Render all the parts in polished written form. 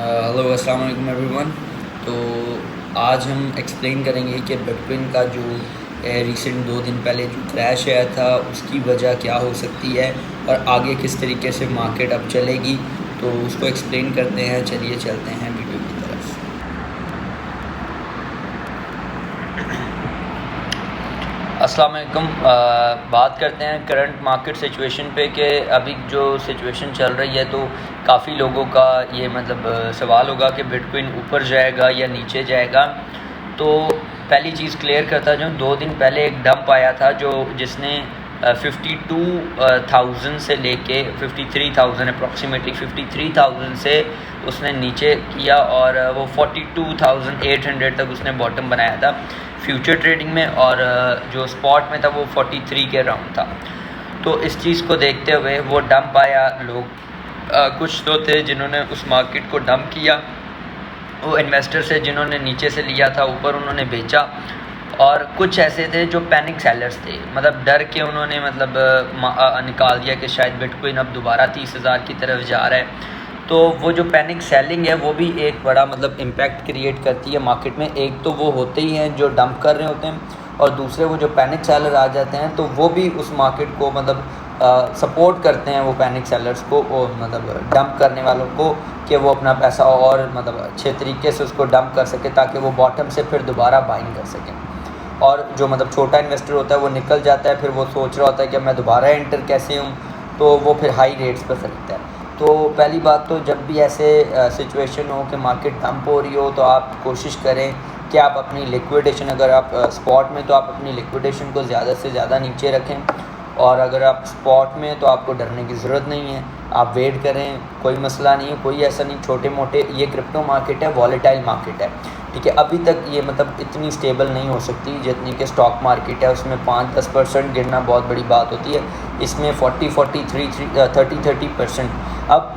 Hello अस्सलाम वालेकुम everyone. तो आज हम एक्सप्लेन करेंगे कि बिटकॉइन का जो रिसेंट 2 दिन पहले जो क्रैश आया था उसकी वजह क्या हो सकती है और आगे किस तरीके से मार्केट अब चलेगी, तो उसको एक्सप्लेन करते हैं। चलिए चलते हैं वीडियो की तरफ। अस्सलाम वालेकुम। बात करते हैं करंट मार्केट सिचुएशन पे कि अभी जो सिचुएशन चल रही है, तो काफ़ी लोगों का ये सवाल होगा कि बिटकॉइन ऊपर जाएगा या नीचे जाएगा। तो पहली चीज़ क्लियर करता जाऊँ, 2 दिन पहले एक डंप आया था जिसने 52,000 से लेके 53,000 अप्रॉक्सीमेटली 53,000 से उसने नीचे किया और वो 42,800 तक उसने बॉटम बनाया था फ्यूचर ट्रेडिंग में, और जो स्पॉट में था वो 43 के राउंड था। तो इस चीज़ को देखते हुए वो डंप आया। लोग कुछ तो थे जिन्होंने उस मार्केट को डंप किया, वो इन्वेस्टर से जिन्होंने नीचे से लिया था ऊपर उन्होंने बेचा, और कुछ ऐसे थे जो पैनिक सेलर्स थे, डर के उन्होंने निकाल दिया कि शायद बिटकॉइन अब दोबारा 30,000 की तरफ जा रहा है। तो वो जो पैनिक सेलिंग है वो भी एक बड़ा इम्पैक्ट क्रिएट करती है मार्केट में। एक तो वो होते ही हैं जो डंप कर रहे होते हैं, और दूसरे वो जो पैनिक सेलर आ जाते हैं तो वो भी उस मार्केट को सपोर्ट करते हैं, वो पैनिक सेलर्स को, वो डंप करने वालों को, कि वो अपना पैसा और अच्छे तरीके से उसको डंप कर सके ताकि वो बॉटम से फिर दोबारा बाइंग कर सकें। और जो छोटा इन्वेस्टर होता है वो निकल जाता है, फिर वो सोच रहा होता है कि मैं दोबारा एंटर कैसे हूँ, तो वो फिर हाई रेट्स पर ख़रीदता है। तो पहली बात तो जब भी ऐसे सिचुएशन हो कि मार्केट डंप हो रही हो, तो आप कोशिश करें कि आप अपनी लिक्विडेशन, अगर आप स्पॉट में तो आप अपनी लिक्विडेशन को ज़्यादा से ज़्यादा नीचे रखें, और अगर आप स्पॉट में तो आपको डरने की ज़रूरत नहीं है, आप वेट करें, कोई मसला नहीं है, कोई ऐसा नहीं। छोटे मोटे ये क्रिप्टो मार्केट है, वॉलेटाइल मार्केट है, ठीक है। अभी तक ये इतनी स्टेबल नहीं हो सकती जितनी कि स्टॉक मार्केट है, उसमें 5-10% गिरना बहुत बड़ी बात होती है। इसमें 30-30% अब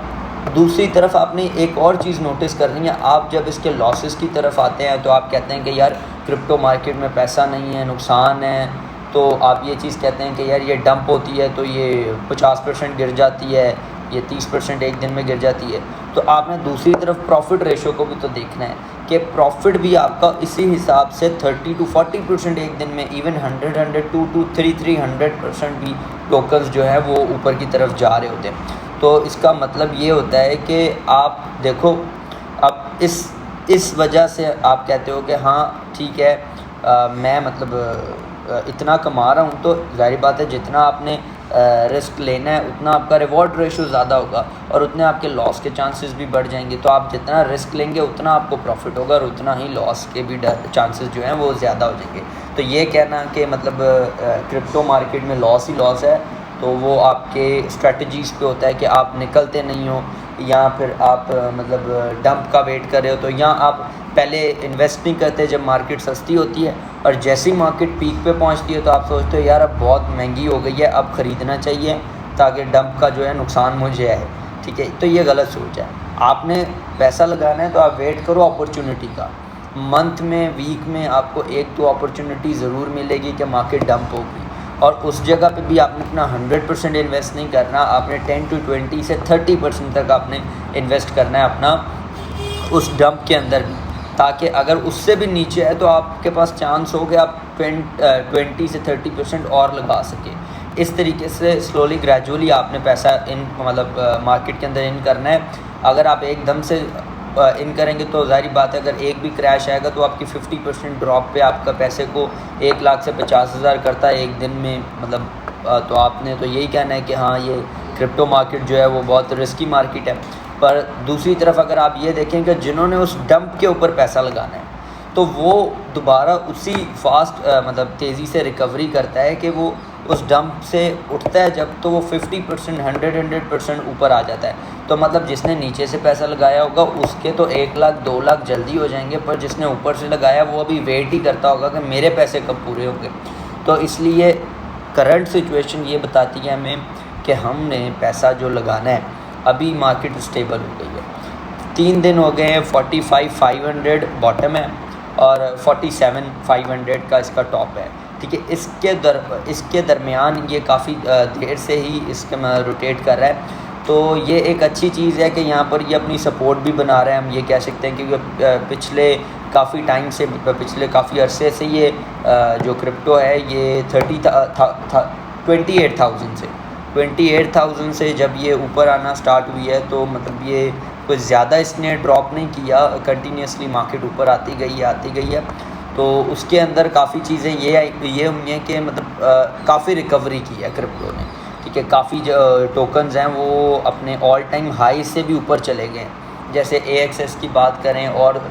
दूसरी तरफ आपने एक और चीज़ नोटिस करनी है। आप जब इसके लॉसेस की तरफ आते हैं तो आप कहते हैं कि यार क्रिप्टो मार्केट में पैसा नहीं है, नुकसान है, तो आप ये चीज़ कहते हैं कि यार ये डंप होती है तो ये 50% गिर जाती है, ये 30% एक दिन में गिर जाती है। तो आपने दूसरी तरफ प्रॉफिट रेशो को भी तो देखना है कि प्रॉफिट भी आपका इसी हिसाब से 30-40% एक दिन में, इवन 100-200-300% भी टोकन्स जो है वो ऊपर की तरफ जा रहे होते हैं। तो इसका मतलब ये होता है कि आप देखो, अब इस वजह से आप कहते हो कि हाँ ठीक है, मैं इतना कमा रहा हूँ, तो जाहिर बात है जितना आपने रिस्क लेना है उतना आपका रिवॉर्ड रेशो ज़्यादा होगा और उतने आपके लॉस के चांसेस भी बढ़ जाएंगे। तो आप जितना रिस्क लेंगे उतना आपको प्रॉफिट होगा, और उतना ही लॉस के भी चांसेस जो हैं वो ज़्यादा हो जाएंगे। तो ये कहना कि क्रिप्टो मार्केट में लॉस ही लॉस है, तो वो आपके स्ट्रेटजीज़ पे होता है कि आप निकलते नहीं हो, या फिर आप डंप का वेट कर रहे हो। तो यहाँ आप पहले इन्वेस्ट नहीं करते जब मार्केट सस्ती होती है, और जैसे ही मार्केट पीक पे पहुंचती है तो आप सोचते हो यार अब बहुत महंगी हो गई है, अब ख़रीदना चाहिए ताकि डंप का जो है नुकसान मुझे आए, ठीक है। तो ये गलत सोच है। आपने पैसा लगाना है तो आप वेट करो अपॉर्चुनिटी का। मंथ में, वीक में आपको 1-2 अपॉर्चुनिटी ज़रूर मिलेगी कि मार्केट डंप होगी, और उस जगह पे भी आपने अपना 100% इन्वेस्ट नहीं करना, आपने 10-20 से 30% तक आपने इन्वेस्ट करना है अपना उस डंप के अंदर भी, ताकि अगर उससे भी नीचे है तो आपके पास चांस हो कि आप 20 से 30% और लगा सके। इस तरीके से स्लोली ग्रेजुअली आपने पैसा इन मार्केट के अंदर इन करना है। अगर आप एकदम से इन करेंगे तो जाहिर बात है अगर एक भी क्रैश आएगा तो आपकी 50% ड्रॉप पे आपका पैसे को 1 लाख से 50,000 करता है एक दिन में। तो आपने तो यही कहना है कि हाँ ये क्रिप्टो मार्केट जो है वो बहुत रिस्की मार्केट है। पर दूसरी तरफ अगर आप ये देखें कि जिन्होंने उस डंप के ऊपर पैसा लगाना है तो वो दोबारा उसी फास्ट तेज़ी से रिकवरी करता है कि वो उस डंप से उठता है जब, तो वो 50% 100% ऊपर आ जाता है। तो जिसने नीचे से पैसा लगाया होगा उसके तो 1 लाख 2 लाख जल्दी हो जाएंगे, पर जिसने ऊपर से लगाया वो अभी वेट ही करता होगा कि मेरे पैसे कब पूरे होंगे। तो इसलिए करंट सिचुएशन ये बताती है हमें कि हमने पैसा जो लगाना है, अभी मार्केट स्टेबल हो गई है, 3 दिन हो गए हैं, 45,500 बॉटम है और 47,500 का इसका टॉप है, ठीक है। इसके दरमियान ये काफ़ी देर से ही इसके रोटेट कर रहा है। तो ये एक अच्छी चीज़ है कि यहाँ पर ये अपनी सपोर्ट भी बना रहे हैं, हम ये कह सकते हैं, क्योंकि पिछले काफ़ी टाइम से, पिछले काफ़ी अरसे से ये जो क्रिप्टो है ये 28,000 से जब ये ऊपर आना स्टार्ट हुई है, तो मतलब ये कुछ ज़्यादा इसने ड्रॉप नहीं किया, कंटिन्यूसली मार्केट ऊपर आती गई है। तो उसके अंदर काफ़ी चीज़ें ये हुई हैं कि मतलब काफ़ी रिकवरी की है क्रिप्टो ने, ठीक है। काफ़ी टोकन्स हैं वो अपने ऑल टाइम हाई से भी ऊपर चले गए हैं। जैसे AXS की बात करें, और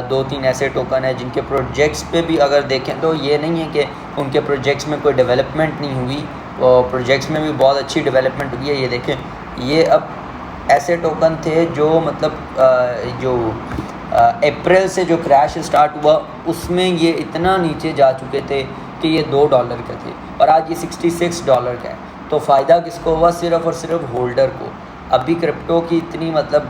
2-3 ऐसे टोकन हैं जिनके प्रोजेक्ट्स पे भी अगर देखें तो ये नहीं है कि उनके प्रोजेक्ट्स में कोई डेवलपमेंट नहीं हुई, और प्रोजेक्ट्स में भी बहुत अच्छी डेवलपमेंट हुई है। ये देखें, ये अब ऐसे टोकन थे जो मतलब जो अप्रैल से जो क्रैश स्टार्ट हुआ उसमें ये इतना नीचे जा चुके थे कि ये $2 के थे, और आज ये $66 का है। तो फ़ायदा किसको हुआ? सिर्फ़ और सिर्फ होल्डर को। अभी क्रिप्टो की इतनी मतलब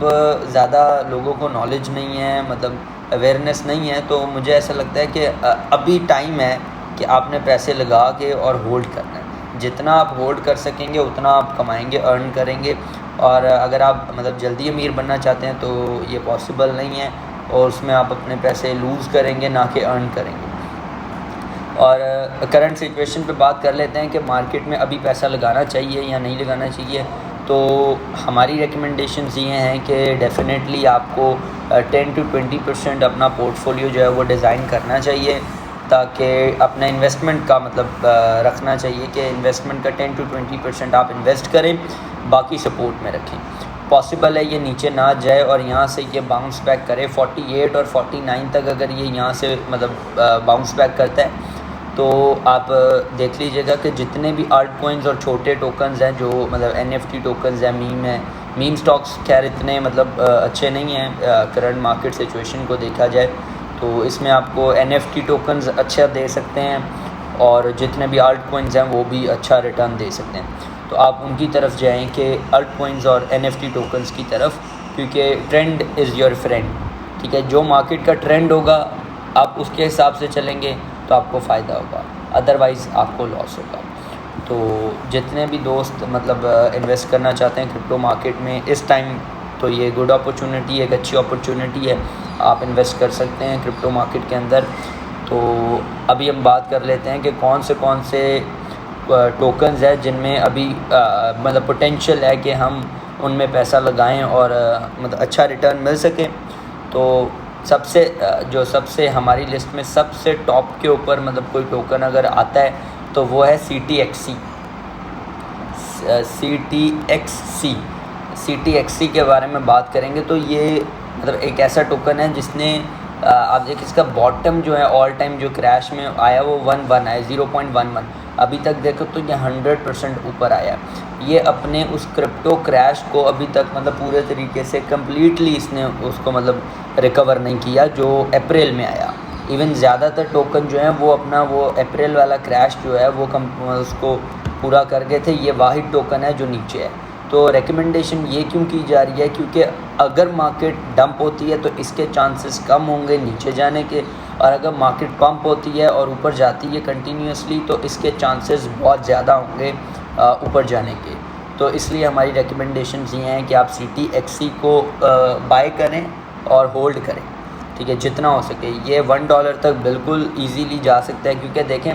ज़्यादा लोगों को नॉलेज नहीं है, मतलब अवेयरनेस नहीं है। तो मुझे ऐसा लगता है कि अभी टाइम है कि आपने पैसे लगा के और होल्ड करना है। जितना आप होल्ड कर सकेंगे उतना आप कमाएंगे, अर्न करेंगे। और अगर आप मतलब जल्दी अमीर बनना चाहते हैं तो ये पॉसिबल नहीं है, और उसमें आप अपने पैसे लूज़ करेंगे ना कि अर्न करेंगे। और करंट सिचुएशन पे बात कर लेते हैं कि मार्केट में अभी पैसा लगाना चाहिए या नहीं लगाना चाहिए। तो हमारी रिकमेंडेशंस ये हैं कि डेफ़िनेटली आपको 10 to 20% अपना पोर्टफोलियो जो है वो डिज़ाइन करना चाहिए, ताकि अपना इन्वेस्टमेंट का मतलब रखना चाहिए कि इन्वेस्टमेंट का 10 to 20% आप इन्वेस्ट करें, बाकी सपोर्ट में रखें। पॉसिबल है ये नीचे ना जाए और यहाँ से ये बाउंस बैक करे 48 और 49 तक। अगर ये यहाँ से मतलब बाउंस बैक करता है तो आप देख लीजिएगा कि जितने भी आल्ट कॉइन्स और छोटे टोकन्स हैं, जो मतलब NFT टोकन्स हैं, मीम स्टॉक्स खैर इतने मतलब अच्छे नहीं हैं करंट मार्केट सिचुएशन को देखा जाए, तो इसमें आपको NFT टोकन्स अच्छा दे सकते हैं, और जितने भी आल्ट कॉइन्स हैं वो भी अच्छा रिटर्न दे सकते हैं। तो आप उनकी तरफ जाएँ कि आल्ट कॉइन्स और NFT टोकन्स की तरफ, क्योंकि ट्रेंड इज़ योर फ्रेंड, ठीक है। जो मार्केट का ट्रेंड होगा आप उसके हिसाब से चलेंगे तो आपको फ़ायदा होगा, अदरवाइज़ आपको लॉस होगा। तो जितने भी दोस्त मतलब इन्वेस्ट करना चाहते हैं क्रिप्टो मार्केट में इस टाइम, तो ये गुड अपॉर्चुनिटी है, एक अच्छी अपॉर्चुनिटी है, आप इन्वेस्ट कर सकते हैं क्रिप्टो मार्केट के अंदर। तो अभी हम बात कर लेते हैं कि कौन से टोकन्स है जिनमें अभी मतलब पोटेंशियल है कि हम उनमें पैसा लगाएं और मतलब अच्छा रिटर्न मिल सके। तो सबसे हमारी लिस्ट में सबसे टॉप के ऊपर मतलब कोई टोकन अगर आता है तो वो है CTXC के बारे में बात करेंगे। तो ये मतलब एक ऐसा टोकन है जिसने आप देखिए इसका बॉटम जो है ऑल टाइम जो क्रैश में आया वो 1 आया, 0.11। अभी तक देखो तो ये 100% ऊपर आया। ये अपने उस क्रिप्टो क्रैश को अभी तक मतलब पूरे तरीके से कम्प्लीटली इसने उसको मतलब रिकवर नहीं किया जो अप्रैल में आया। इवन ज़्यादातर टोकन जो हैं वो अपना वो अप्रैल वाला क्रैश जो है वो उसको पूरा कर गए थे। ये वाहिद टोकन है जो नीचे है। तो रिकमेंडेशन ये क्यों की जा रही है, क्योंकि अगर मार्केट डंप होती है तो इसके चांसेस कम होंगे नीचे जाने के, और अगर मार्केट पंप होती है और ऊपर जाती है कंटिन्यूसली तो इसके चांसेस बहुत ज़्यादा होंगे ऊपर जाने के। तो इसलिए हमारी रिकमेंडेशंस ये हैं कि आप CTXC को बाय करें और होल्ड करें, ठीक है, जितना हो सके। ये $1 तक बिल्कुल ईजीली जा सकता है, क्योंकि देखें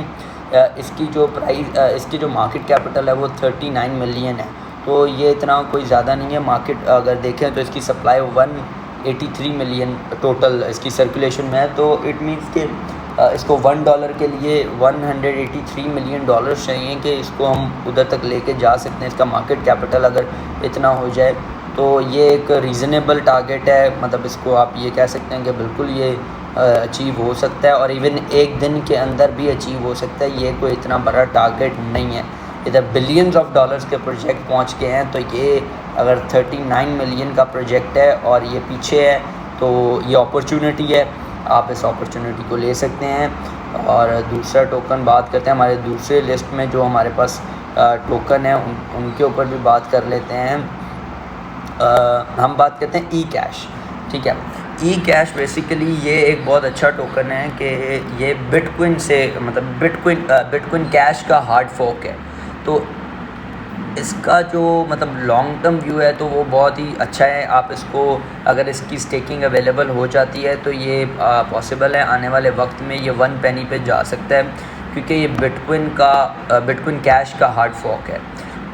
इसकी जो प्राइस इसकी जो मार्केट कैपिटल है वो 39 मिलियन है। तो ये इतना कोई ज़्यादा नहीं है। मार्केट अगर देखें तो इसकी सप्लाई 183 मिलियन टोटल इसकी सर्कुलेशन में है। तो इट मीन्स कि इसको $1 के लिए $183 मिलियन चाहिए कि इसको हम उधर तक लेके जा सकते हैं। इसका मार्केट कैपिटल अगर इतना हो जाए तो ये एक रीज़नेबल टारगेट है, मतलब इसको आप ये कह सकते हैं कि बिल्कुल ये अचीव हो सकता है, और इवन एक दिन के अंदर भी अचीव हो सकता है। ये कोई इतना बड़ा टारगेट नहीं है। इधर बिलियंस ऑफ डॉलर्स के प्रोजेक्ट पहुंच गए हैं, तो ये अगर 39 मिलियन का प्रोजेक्ट है और ये पीछे है तो ये अपॉर्चुनिटी है, आप इस अपॉर्चुनिटी को ले सकते हैं। और दूसरा टोकन बात करते हैं, हमारे दूसरे लिस्ट में जो हमारे पास टोकन है उनके ऊपर भी बात कर लेते हैं। हम बात करते हैं eCash, ठीक है। eCash बेसिकली ये एक बहुत अच्छा टोकन है कि ये बिटकॉइन से मतलब बिटकॉइन कैश का हार्ड फोक है। तो इसका जो मतलब लॉन्ग टर्म व्यू है तो वो बहुत ही अच्छा है। आप इसको अगर इसकी स्टेकिंग अवेलेबल हो जाती है तो ये पॉसिबल है, आने वाले वक्त में ये 1 पेनी पे जा सकता है, क्योंकि ये बिटकॉइन कैश का हार्ड फॉर्क है।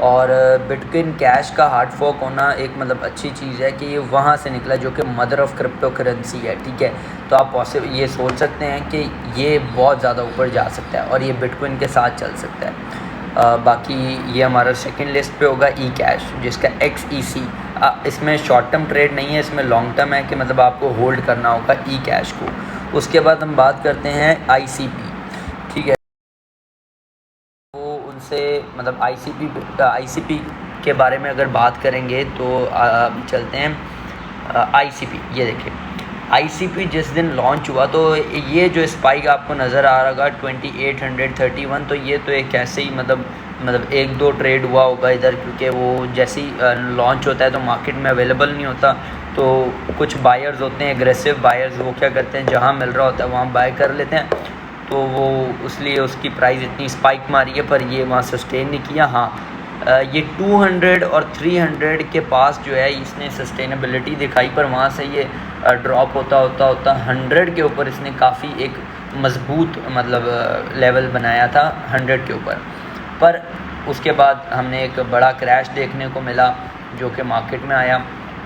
और बिटकॉइन कैश का हार्ड फॉर्क होना एक मतलब अच्छी चीज़ है कि ये वहाँ से निकला जो कि मदर ऑफ़ क्रिप्टो करेंसी है, ठीक है। तो आप ये सोच सकते हैं कि ये बहुत ज़्यादा ऊपर जा सकता है और ये बिटकॉइन के साथ चल सकता है। बाकी ये हमारा सेकंड लिस्ट पे होगा ई कैश, जिसका XEC। इसमें शॉर्ट टर्म ट्रेड नहीं है, इसमें लॉन्ग टर्म है कि मतलब आपको होल्ड करना होगा ई कैश को। उसके बाद हम बात करते हैं ICP, ठीक है। वो उनसे मतलब ICP के बारे में अगर बात करेंगे तो अभी चलते हैं ICP। ये देखिए ICP जिस दिन लॉन्च हुआ तो ये जो स्पाइक आपको नज़र आ रहा होगा 2831, तो ये तो एक ऐसे ही मतलब 1-2 ट्रेड हुआ होगा इधर, क्योंकि वो जैसे ही लॉन्च होता है तो मार्केट में अवेलेबल नहीं होता। तो कुछ बायर्स होते हैं, एग्रेसिव बायर्स, वो क्या करते हैं जहाँ मिल रहा होता है वहाँ बाय कर लेते हैं, तो वो इसलिए उसकी प्राइस इतनी स्पाइक मारी है, पर ये वहाँ सस्टेन नहीं किया। हाँ, ये 200 और 300 के पास जो है इसने सस्टेनेबिलिटी दिखाई, पर वहाँ से ये ड्रॉप होता 100 के ऊपर इसने काफ़ी एक मज़बूत मतलब लेवल बनाया था 100 के ऊपर। पर उसके बाद हमने एक बड़ा क्रैश देखने को मिला जो कि मार्केट में आया,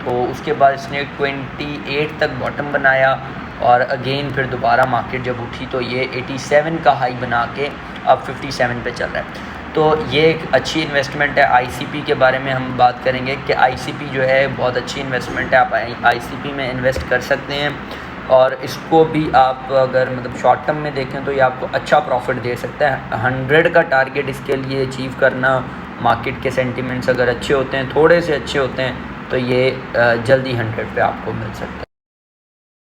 तो उसके बाद इसने 28 तक बॉटम बनाया और अगेन फिर दोबारा मार्केट जब उठी तो ये 87 का हाई बना के अब 57 पे चल रहा है। तो ये एक अच्छी इन्वेस्टमेंट है। ICP के बारे में हम बात करेंगे कि ICP जो है बहुत अच्छी इन्वेस्टमेंट है, आप ICP में इन्वेस्ट कर सकते हैं और इसको भी आप अगर मतलब शॉर्ट टर्म में देखें तो ये आपको अच्छा प्रॉफिट दे सकता है। 100 का टारगेट इसके लिए अचीव करना, मार्केट के सेंटिमेंट्स अगर अच्छे होते हैं, थोड़े से अच्छे होते हैं, तो ये जल्दी 100 पे आपको मिल सकता है।